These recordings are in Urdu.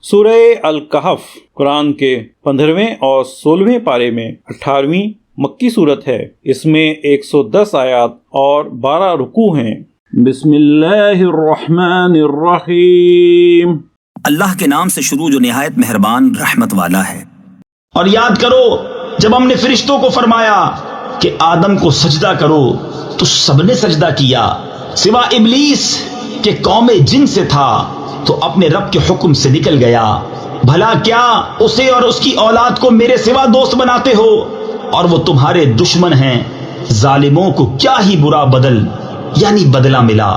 سورہ الکہف قرآن کے 15ویں اور 16ویں پارے میں 18ویں مکی صورت ہے۔ اس میں 110 آیات اور 12 رکوع ہیں۔ بسم اللہ الرحمن الرحیم۔ اللہ کے نام سے شروع جو نہایت مہربان رحمت والا ہے۔ اور یاد کرو جب ہم نے فرشتوں کو فرمایا کہ آدم کو سجدہ کرو تو سب نے سجدہ کیا سوا ابلیس کہ قوم جن سے تھا تو اپنے رب کے حکم سے نکل گیا۔ بھلا کیا اسے اور اس کی اولاد کو میرے سوا دوست بناتے ہو اور وہ تمہارے دشمن ہیں؟ ظالموں کو کیا ہی برا بدل یعنی بدلہ ملا۔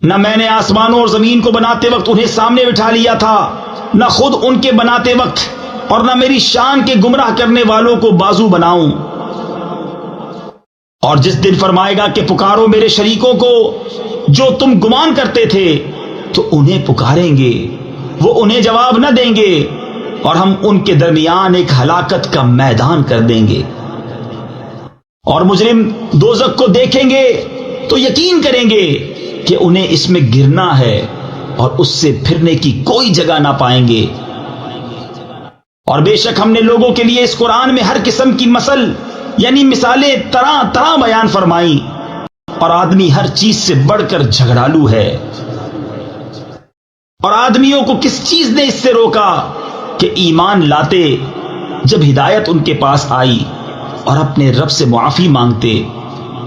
نہ میں نے آسمانوں اور زمین کو بناتے وقت انہیں سامنے بٹھا لیا تھا، نہ خود ان کے بناتے وقت، اور نہ میری شان کے گمراہ کرنے والوں کو بازو بناؤں۔ اور جس دن فرمائے گا کہ پکارو میرے شریکوں کو جو تم گمان کرتے تھے تو انہیں پکاریں گے، وہ انہیں جواب نہ دیں گے اور ہم ان کے درمیان ایک ہلاکت کا میدان کر دیں گے۔ اور مجرم دوزخ کو دیکھیں گے تو یقین کریں گے کہ انہیں اس میں گرنا ہے اور اس سے پھرنے کی کوئی جگہ نہ پائیں گے۔ اور بے شک ہم نے لوگوں کے لیے اس قرآن میں ہر قسم کی مثل یعنی مثالیں طرح طرح بیان فرمائیں، اور آدمی ہر چیز سے بڑھ کر جھگڑالو ہے۔ اور آدمیوں کو کس چیز نے اس سے روکا کہ ایمان لاتے جب ہدایت ان کے پاس آئی اور اپنے رب سے معافی مانگتے،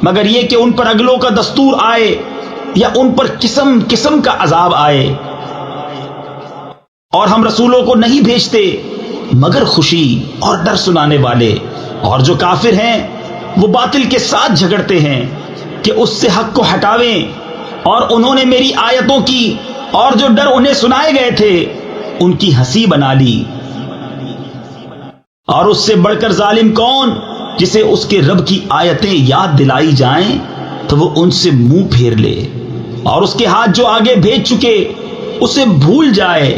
مگر یہ کہ ان پر اگلوں کا دستور آئے یا ان پر قسم قسم کا عذاب آئے۔ اور ہم رسولوں کو نہیں بھیجتے مگر خوشی اور ڈر سنانے والے، اور جو کافر ہیں وہ باطل کے ساتھ جھگڑتے ہیں کہ اس سے حق کو ہٹاویں، اور انہوں نے میری آیتوں کی اور جو ڈر انہیں سنائے گئے تھے ان کی ہنسی بنا لی۔ اور اس سے بڑھ کر ظالم کون جسے اس کے رب کی آیتیں یاد دلائی جائیں تو وہ ان سے منہ پھیر لے، اور اس کے ہاتھ جو آگے بھیج چکے اسے بھول جائے۔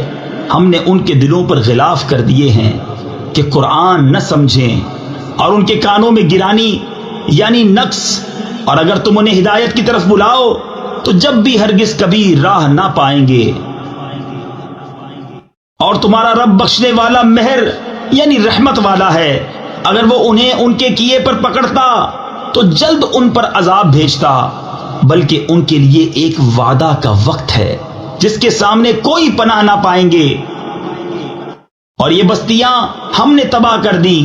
ہم نے ان کے دلوں پر غلاف کر دیے ہیں کہ قرآن نہ سمجھیں، اور ان کے کانوں میں گرانی یعنی نقص، اور اگر تم انہیں ہدایت کی طرف بلاؤ تو جب بھی ہرگز کبھی راہ نہ پائیں گے۔ اور تمہارا رب بخشنے والا مہر یعنی رحمت والا ہے، اگر وہ انہیں ان کے کیے پر پکڑتا تو جلد ان پر عذاب بھیجتا، بلکہ ان کے لیے ایک وعدہ کا وقت ہے جس کے سامنے کوئی پناہ نہ پائیں گے۔ اور یہ بستیاں ہم نے تباہ کر دی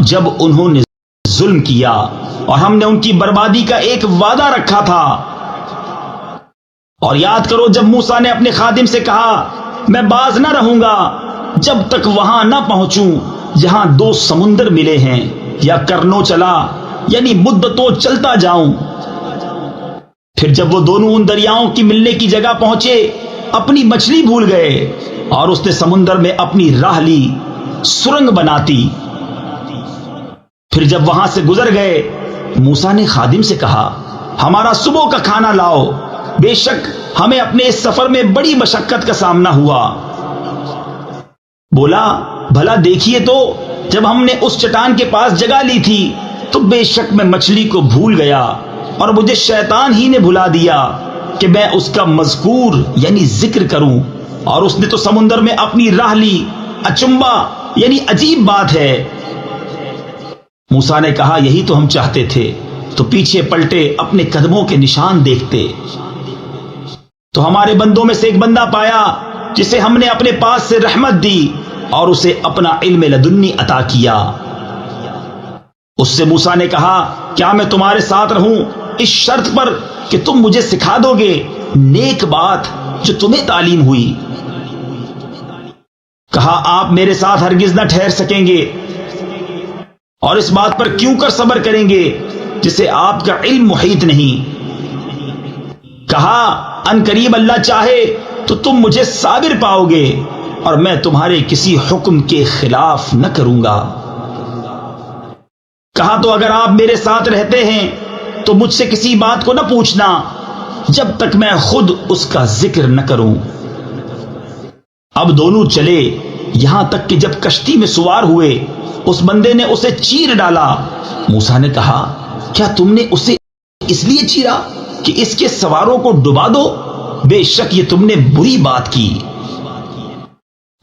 جب انہوں نے ظلم کیا، اور ہم نے ان کی بربادی کا ایک وعدہ رکھا تھا۔ اور یاد کرو جب موسیٰ نے اپنے خادم سے کہا میں باز نہ رہوں گا جب تک وہاں نہ پہنچوں جہاں 2 سمندر ملے ہیں، یا کرنوں چلا یعنی مدتوں چلتا جاؤں۔ پھر جب وہ دونوں ان دریاؤں کی ملنے کی جگہ پہنچے اپنی مچھلی بھول گئے، اور اس نے سمندر میں اپنی راہ لی سرنگ بناتی۔ پھر جب وہاں سے گزر گئے موسیٰ نے خادم سے کہا ہمارا صبح کا کھانا لاؤ، بے شک ہمیں اپنے اس سفر میں بڑی مشقت کا سامنا ہوا۔ بولا بھلا دیکھیے تو جب ہم نے اس چٹان کے پاس جگہ لی تھی تو بے شک میں مچھلی کو بھول گیا، اور مجھے شیطان ہی نے بھلا دیا کہ میں اس کا مذکور یعنی ذکر کروں، اور اس نے تو سمندر میں اپنی راہ لی۔ اچنبا یعنی عجیب بات ہے۔ موسیٰ نے کہا یہی تو ہم چاہتے تھے، تو پیچھے پلٹے اپنے قدموں کے نشان دیکھتے تو ہمارے بندوں میں سے ایک بندہ پایا جسے ہم نے اپنے پاس سے رحمت دی اور اسے اپنا علم لدنی عطا کیا۔ اس سے موسیٰ نے کہا کیا میں تمہارے ساتھ رہوں اس شرط پر کہ تم مجھے سکھا دو گے نیک بات جو تمہیں تعلیم ہوئی؟ کہا آپ میرے ساتھ ہرگز نہ ٹھہر سکیں گے، اور اس بات پر کیوں کر صبر کریں گے جسے آپ کا علم محیط نہیں؟ کہا ان قریب اللہ چاہے تو تم مجھے صابر پاؤ گے، اور میں تمہارے کسی حکم کے خلاف نہ کروں گا۔ کہا تو اگر آپ میرے ساتھ رہتے ہیں تو مجھ سے کسی بات کو نہ پوچھنا جب تک میں خود اس کا ذکر نہ کروں۔ اب دونوں چلے یہاں تک کہ جب کشتی میں سوار ہوئے اس بندے نے اسے چیر ڈالا۔ موسیٰ نے کہا کیا تم نے اسے اس لیے چیرا کہ اس کے سواروں کو ڈبا دو؟ بے شک یہ تم نے بری بات کی۔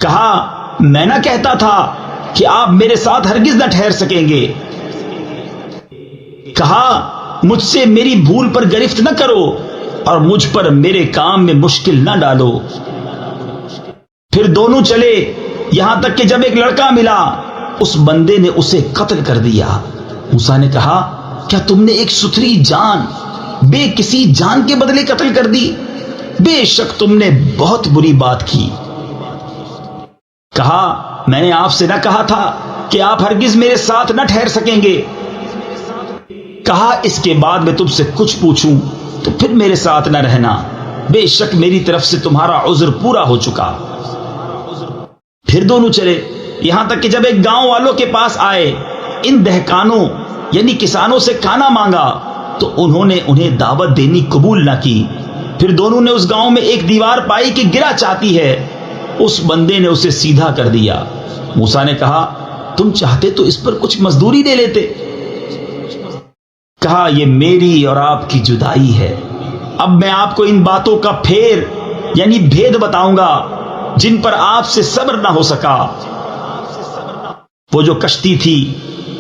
کہا میں نہ کہتا تھا کہ آپ میرے ساتھ ہرگز نہ ٹھہر سکیں گے؟ کہا مجھ سے میری بھول پر گرفت نہ کرو اور مجھ پر میرے کام میں مشکل نہ ڈالو۔ پھر دونوں چلے یہاں تک کہ جب ایک لڑکا ملا، اس بندے نے اسے قتل کر دیا۔ موسیٰ نے کہا کیا تم نے ایک ستھری جان بے کسی جان کے بدلے قتل کر دی؟ بے شک تم نے بہت بری بات کی۔ کہا میں نے آپ سے نہ کہا تھا کہ آپ ہرگز میرے ساتھ نہ ٹھہر سکیں گے؟ کہا اس کے بعد میں تم سے کچھ پوچھوں تو پھر میرے ساتھ نہ رہنا، بے شک میری طرف سے تمہارا عذر پورا ہو چکا۔ پھر دونوں چلے یہاں تک کہ جب ایک گاؤں والوں کے پاس آئے، ان دہقانوں یعنی کسانوں سے کھانا مانگا تو انہوں نے انہیں دعوت دینی قبول نہ کی۔ پھر دونوں نے اس گاؤں میں ایک دیوار پائی کہ گرا چاہتی ہے، اس بندے نے اسے سیدھا کر دیا۔ موسیٰ نے کہا تم چاہتے تو اس پر کچھ مزدوری دے لیتے۔ کہا یہ میری اور آپ کی جدائی ہے، اب میں آپ کو ان باتوں کا پھیر یعنی بھید بتاؤں گا جن پر آپ سے صبر نہ ہو سکا۔ وہ جو کشتی تھی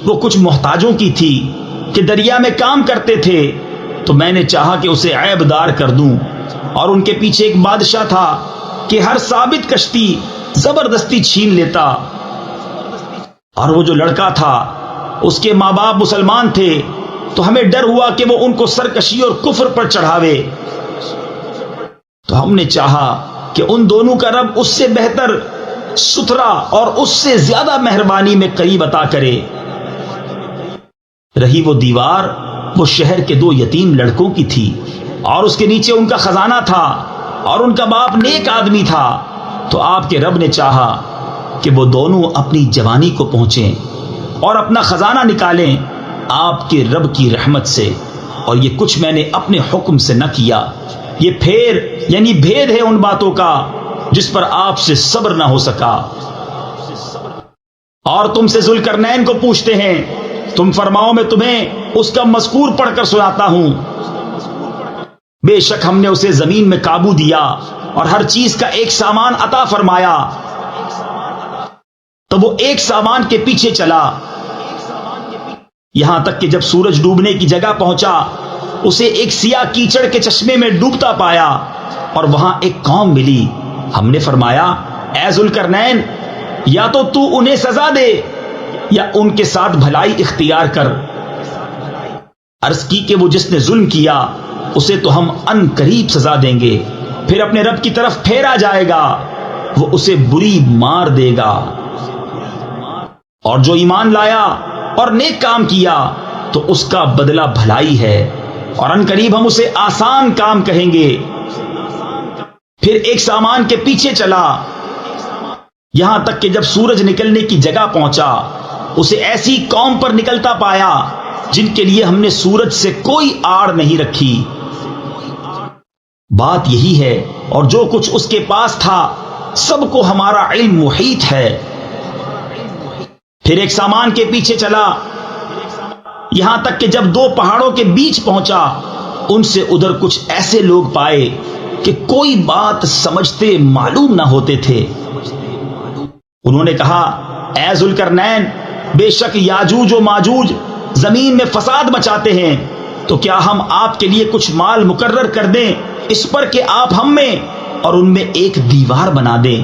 وہ کچھ محتاجوں کی تھی کہ دریا میں کام کرتے تھے، تو میں نے چاہا کہ اسے عیب دار کر دوں، اور ان کے پیچھے ایک بادشاہ تھا کہ ہر ثابت کشتی زبردستی چھین لیتا، اور وہ جو لڑکا تھا اس کے ماں باپ مسلمان تھے، تو ہمیں ڈر ہوا کہ وہ ان کو سرکشی اور کفر پر چڑھاوے، تو ہم نے چاہا کہ ان دونوں کا رب اس سے بہتر ستھرا اور اس سے زیادہ مہربانی میں قریب عطا کرے۔ رہی وہ دیوار، وہ شہر کے 2 یتیم لڑکوں کی تھی، اور اس کے نیچے ان کا خزانہ تھا، اور ان کا باپ نیک آدمی تھا۔ تو آپ کے رب نے چاہا کہ وہ دونوں اپنی جوانی کو پہنچیں اور اپنا خزانہ نکالیں آپ کے رب کی رحمت سے، اور یہ کچھ میں نے اپنے حکم سے نہ کیا۔ یہ پھیر یعنی بھید ہے ان باتوں کا جس پر آپ سے صبر نہ ہو سکا۔ اور تم سے ذوالقرنین کو پوچھتے ہیں، تم فرماؤ میں تمہیں اس کا مذکور پڑھ کر سناتا ہوں۔ بے شک ہم نے اسے زمین میں قابو دیا اور ہر چیز کا ایک سامان عطا فرمایا، تو وہ ایک سامان کے پیچھے چلا یہاں تک کہ جب سورج ڈوبنے کی جگہ پہنچا، اسے ایک سیاہ کیچڑ کے چشمے میں ڈوبتا پایا، اور وہاں ایک قوم ملی۔ ہم نے فرمایا اے ذوالقرنین، یا تو تو انہیں سزا دے یا ان کے ساتھ بھلائی اختیار کر۔ عرض کی کہ وہ جس نے ظلم کیا اسے تو ہم ان قریب سزا دیں گے، پھر اپنے رب کی طرف پھیرا جائے گا، وہ اسے بری مار دے گا۔ اور جو ایمان لایا اور نیک کام کیا تو اس کا بدلہ بھلائی ہے، اور ان قریب ہم اسے آسان کام کہیں گے۔ پھر ایک سامان کے پیچھے چلا یہاں تک کہ جب سورج نکلنے کی جگہ پہنچا، اسے ایسی قوم پر نکلتا پایا جن کے لیے ہم نے سورج سے کوئی آڑ نہیں رکھی۔ بات یہی ہے، اور جو کچھ اس کے پاس تھا سب کو ہمارا علم محیط ہے۔ پھر ایک سامان کے پیچھے چلا یہاں تک کہ جب 2 پہاڑوں کے بیچ پہنچا، ان سے ادھر کچھ ایسے لوگ پائے کہ کوئی بات سمجھتے معلوم نہ ہوتے تھے۔ انہوں نے کہا اے ذوالقرنین، بے شک یاجوج و ماجوج زمین میں فساد مچاتے ہیں، تو کیا ہم آپ کے لیے کچھ مال مقرر کر دیں اس پر کہ آپ ہم میں اور ان میں ایک دیوار بنا دیں؟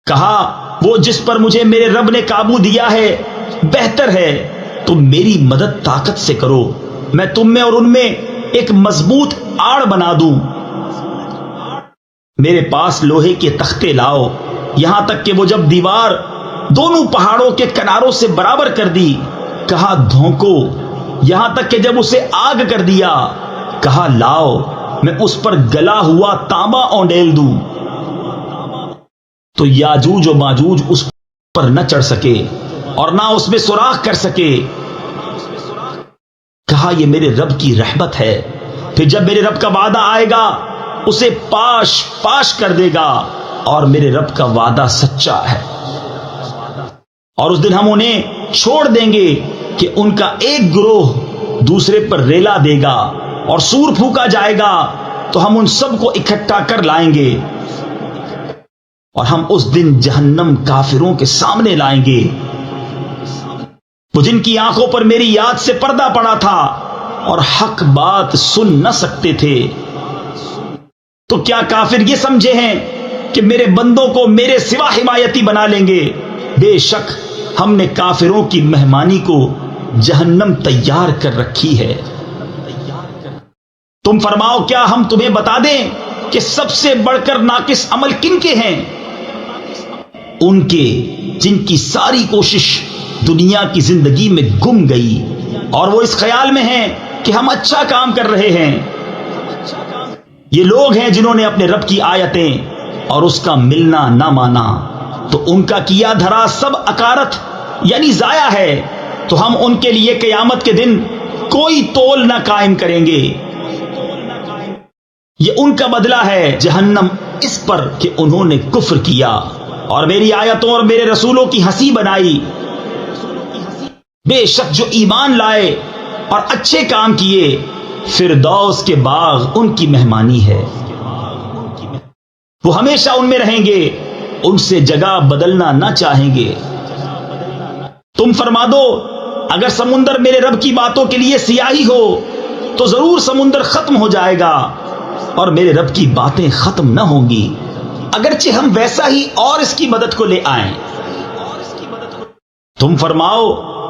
کہا وہ جس پر مجھے میرے رب نے قابو دیا ہے بہتر ہے، تم میری مدد طاقت سے کرو، میں تم میں اور ان میں ایک مضبوط آڑ بنا دوں۔ میرے پاس لوہے کے تختے لاؤ، یہاں تک کہ وہ جب دیوار دونوں پہاڑوں کے کناروں سے برابر کر دی، کہا دھونکو، یہاں تک کہ جب اسے آگ کر دیا، کہا لاؤ میں اس پر گلا ہوا تانبا اونڈیل دوں، تو یاجوج و ماجوج اس پر نہ چڑھ سکے اور نہ اس میں سوراخ کر سکے۔ کہا یہ میرے رب کی رحمت ہے، پھر جب میرے رب کا وعدہ آئے گا اسے پاش پاش کر دے گا، اور میرے رب کا وعدہ سچا ہے۔ اور اس دن ہم انہیں چھوڑ دیں گے کہ ان کا ایک گروہ دوسرے پر ریلا دے گا، اور سور پھونکا جائے گا تو ہم ان سب کو اکٹھا کر لائیں گے، اور ہم اس دن جہنم کافروں کے سامنے لائیں گے، وہ جن کی آنکھوں پر میری یاد سے پردہ پڑا تھا اور حق بات سن نہ سکتے تھے۔ تو کیا کافر یہ سمجھے ہیں کہ میرے بندوں کو میرے سوا حمایتی بنا لیں گے؟ بے شک ہم نے کافروں کی مہمانی کو جہنم تیار کر رکھی ہے۔ تم فرماؤ کیا ہم تمہیں بتا دیں کہ سب سے بڑھ کر ناقص عمل کن کے ہیں؟ ان کے جن کی ساری کوشش دنیا کی زندگی میں گم گئی اور وہ اس خیال میں ہیں کہ ہم اچھا کام کر رہے ہیں۔ یہ لوگ ہیں جنہوں نے اپنے رب کی آیتیں اور اس کا ملنا نہ مانا، تو ان کا کیا دھرا سب اکارت یعنی ضائع ہے، تو ہم ان کے لیے قیامت کے دن کوئی تول نہ قائم کریں گے۔ یہ ان کا بدلہ ہے جہنم اس پر کہ انہوں نے کفر کیا اور میری آیتوں اور میرے رسولوں کی ہنسی بنائی۔ بے شک جو ایمان لائے اور اچھے کام کیے، فردوس کے باغ ان کی مہمانی ہے، وہ ہمیشہ ان میں رہیں گے، ان سے جگہ بدلنا نہ چاہیں گے۔ تم فرما دو اگر سمندر میرے رب کی باتوں کے لیے سیاہی ہو تو ضرور سمندر ختم ہو جائے گا اور میرے رب کی باتیں ختم نہ ہوں گی، اگرچہ ہم ویسا ہی اور اس کی مدد کو لے آئیں۔ تم فرماؤ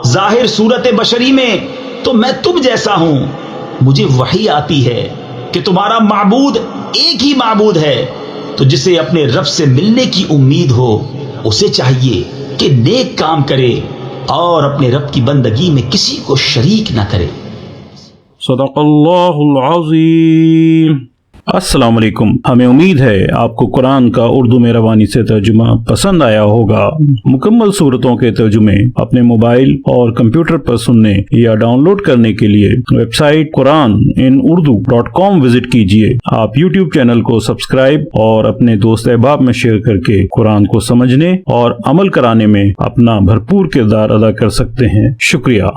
ظاہر صورت بشری میں تو میں تم جیسا ہوں، مجھے وحی آتی ہے کہ تمہارا معبود ایک ہی معبود ہے، تو جسے اپنے رب سے ملنے کی امید ہو اسے چاہیے کہ نیک کام کرے اور اپنے رب کی بندگی میں کسی کو شریک نہ کرے۔ صدق اللہ العظیم۔ السلام علیکم، ہمیں امید ہے آپ کو قرآن کا اردو میں روانی سے ترجمہ پسند آیا ہوگا۔ مکمل صورتوں کے ترجمے اپنے موبائل اور کمپیوٹر پر سننے یا ڈاؤن لوڈ کرنے کے لیے ویب سائٹ QuranInUrdu.com وزٹ کیجیے۔ آپ یوٹیوب چینل کو سبسکرائب اور اپنے دوست احباب میں شیئر کر کے قرآن کو سمجھنے اور عمل کرانے میں اپنا بھرپور کردار ادا کر سکتے ہیں۔ شکریہ۔